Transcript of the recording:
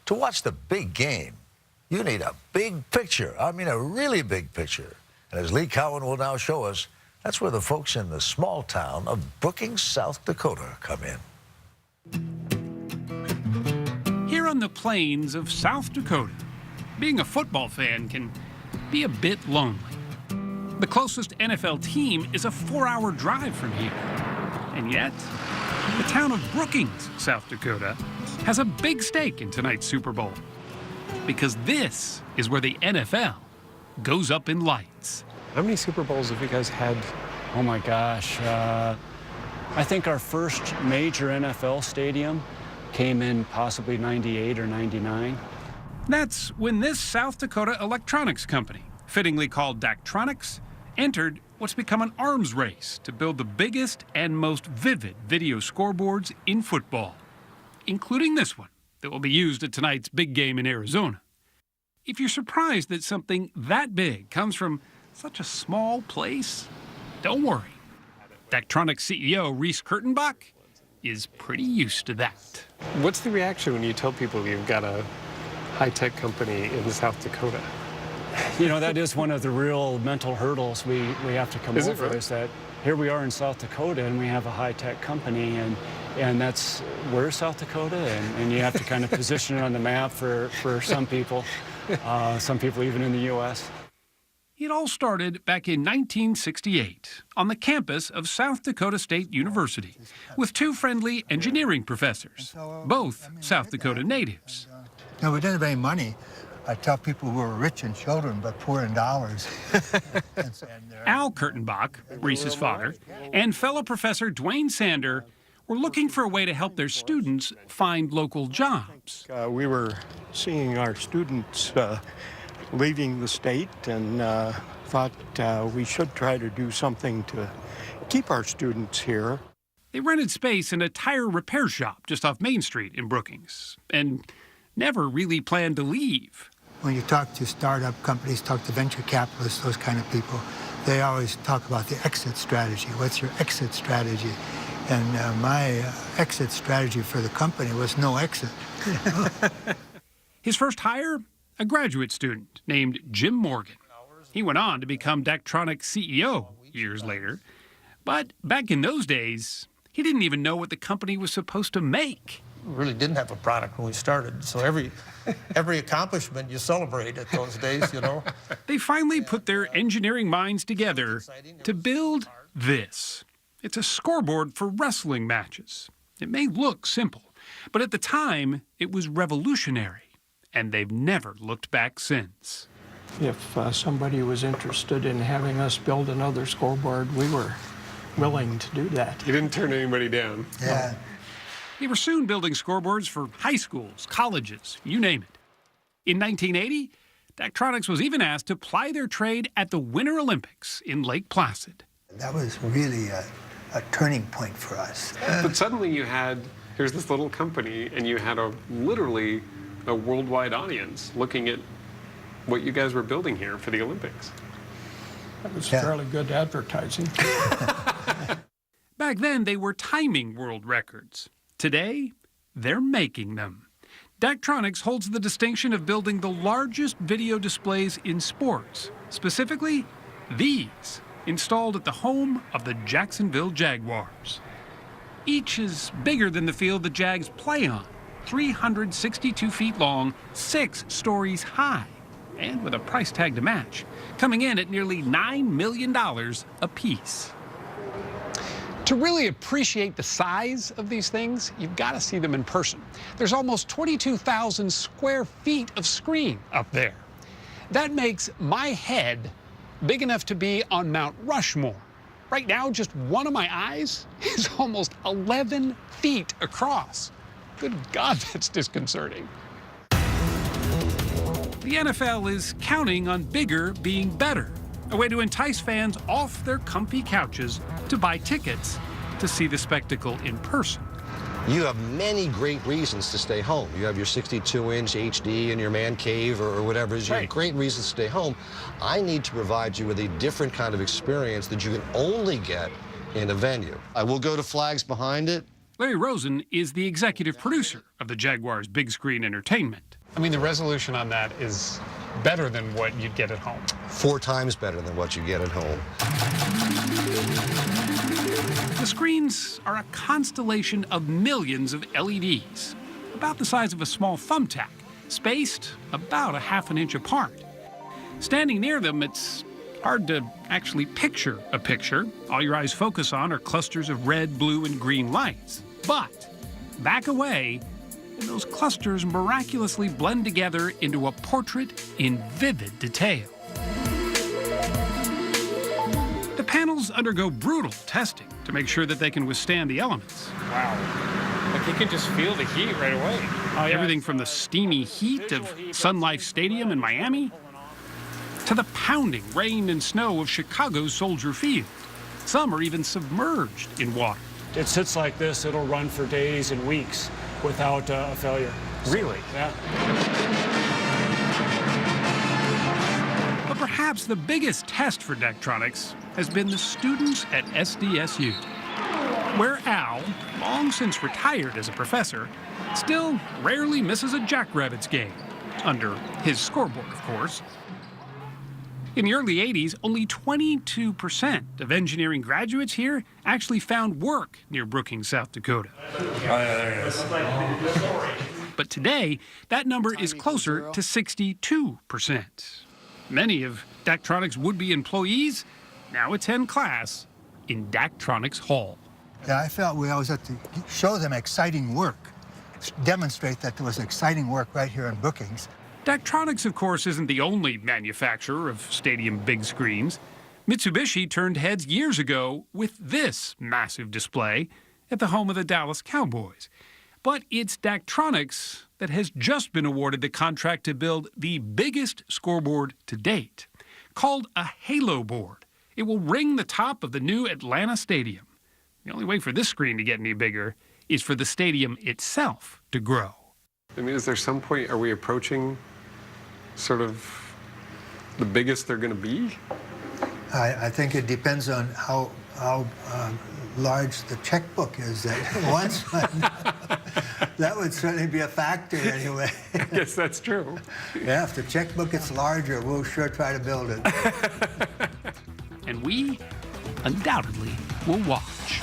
To watch the big game, you need a big picture. I mean, a really big picture. And as Lee Cowan will now show us, that's where the folks in the small town of Brookings, South Dakota come in. Here on the plains of South Dakota, being a football fan can be a bit lonely. The closest NFL team is a 4-hour drive from here. And yet, the town of Brookings, South Dakota, has a big stake in tonight's Super Bowl. Because this is where the NFL goes up in lights. How many Super Bowls have you guys had? Oh my gosh. I think our first major NFL stadium came in possibly 98 or 99. That's when this South Dakota electronics company, fittingly called Daktronics, entered what's become an arms race to build the biggest and most vivid video scoreboards in football, including this one that will be used at tonight's big game in Arizona. If you're surprised that something that big comes from such a small place, don't worry. Daktronics CEO Reese Kurtenbach is pretty used to that. What's the reaction when you tell people you've got a high-tech company in South Dakota? You know, that is one of the real mental hurdles we have to come over, really? is that here we are in South Dakota and we have a high-tech company, and that's, we're South Dakota, and you have to kind of position it on the map for some people even in the U.S. It all started back in 1968 on the campus of South Dakota State University with two friendly engineering professors, both South Dakota natives. No, we didn't have any money. I tell people we were rich in children, but poor in dollars. Al Kurtenbach, Reese's father, and fellow professor Dwayne Sander were looking for a way to help their students find local jobs. We were seeing our students leaving the state and thought we should try to do something to keep our students here. They rented space in a tire repair shop just off Main Street in Brookings and never really planned to leave. When you talk to startup companies, talk to venture capitalists, those kind of people, they always talk about the exit strategy. What's your exit strategy? And my exit strategy for the company was no exit. His first hire? A graduate student named Jim Morgan. He went on to become Daktronics CEO years later. But back in those days, he didn't even know what the company was supposed to make. We really didn't have a product when we started, so every accomplishment you celebrate at those days, you know. They finally put their engineering minds together to build this. It's a scoreboard for wrestling matches. It may look simple, but at the time, it was revolutionary, and they've never looked back since. If somebody was interested in having us build another scoreboard, we were willing to do that. You didn't turn anybody down. Yeah. They were soon building scoreboards for high schools, colleges, you name it. In 1980, Daktronics was even asked to ply their trade at the Winter Olympics in Lake Placid. That was really a turning point for us. But suddenly you had, here's this little company, and you had literally a worldwide audience looking at what you guys were building here for the Olympics. That was fairly good advertising. Back then, they were timing world records. Today, they're making them. Daktronics holds the distinction of building the largest video displays in sports, specifically these, installed at the home of the Jacksonville Jaguars. Each is bigger than the field the Jags play on, 362 feet long, 6 stories high, and with a price tag to match, coming in at nearly $9 million a piece. To really appreciate the size of these things, you've got to see them in person. There's almost 22,000 square feet of screen up there. That makes my head big enough to be on Mount Rushmore. Right now, just one of my eyes is almost 11 feet across. Good God, that's disconcerting. The NFL is counting on bigger being better, a way to entice fans off their comfy couches to buy tickets to see the spectacle in person. You have many great reasons to stay home. You have your 62-inch HD in your man cave or whatever it is. You have great reasons to stay home. I need to provide you with a different kind of experience that you can only get in a venue. I will go to flags behind it. Larry Rosen is the executive producer of the Jaguars Big Screen Entertainment. I mean, the resolution on that is better than what you'd get at home. 4 times better than what you get at home. The screens are a constellation of millions of LEDs, about the size of a small thumbtack, spaced about a half an inch apart. Standing near them, it's hard to actually picture a picture. All your eyes focus on are clusters of red, blue, and green lights. But back away, and those clusters miraculously blend together into a portrait in vivid detail. The panels undergo brutal testing to make sure that they can withstand the elements. Wow. Like you can just feel the heat right away. Oh, yeah. Everything from the steamy heat of Sun Life Stadium in Miami to the pounding rain and snow of Chicago's Soldier Field. Some are even submerged in water. It sits like this, it'll run for days and weeks without a failure. Really? Yeah. But perhaps the biggest test for Daktronics has been the students at SDSU, where Al, long since retired as a professor, still rarely misses a Jackrabbits game, under his scoreboard, of course. In the early 80s, only 22% of engineering graduates here actually found work near Brookings, South Dakota. Oh, yeah, there it is. But today, that number is closer to 62%. Many of Daktronics' would-be employees now attend class in Daktronics Hall. Yeah, I felt we always had to show them exciting work, demonstrate that there was exciting work right here in Brookings. Daktronics, of course, isn't the only manufacturer of stadium big screens. Mitsubishi turned heads years ago with this massive display at the home of the Dallas Cowboys. But it's Daktronics that has just been awarded the contract to build the biggest scoreboard to date, called a Halo board. It will ring the top of the new Atlanta Stadium. The only way for this screen to get any bigger is for the stadium itself to grow. I mean, is there some point, are we approaching sort of the biggest they're going to be? I think it depends on how large the checkbook is. That once that would certainly be a factor anyway. I guess that's true. Yeah, if the checkbook gets larger, we'll sure try to build it. And we undoubtedly will watch.